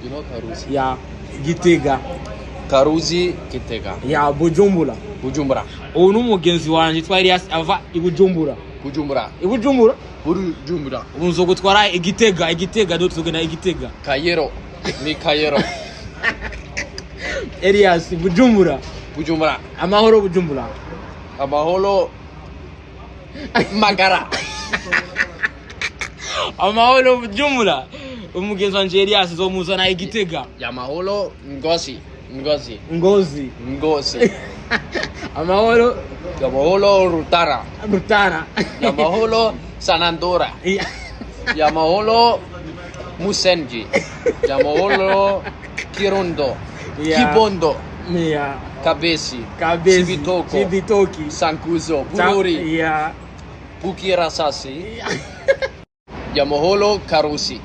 You know Karuzi? Ya Gitega. Karuzi Gitega. Ya Bujumbura. Bujumbura. Ubu n'umugenzi wanjye yitwa Elias ava i Bujumbura. Bujumbura. I Bujumbura? Bujumbura. Ubu nzo gutwara Igitega do tugena Igitega. Kayero. Ni Kayero. Elias Bujumbura. Bujumbura. Amahoro Bujumbura. Amahoro Magara. Amahoro Bujumbura. Umugenzi wanje Elias zomuzana Igitega. Yamahoro Ngozi. Ngozi. Amahoro Rutara. Yamahoro Sanandora. Yamahoro Musenji. Yamahoro Kirundo. Kibondo. Kabesi. Cibitoki. Sankuzo. Bururi. Bukirasasi. Yamahoro Karusi.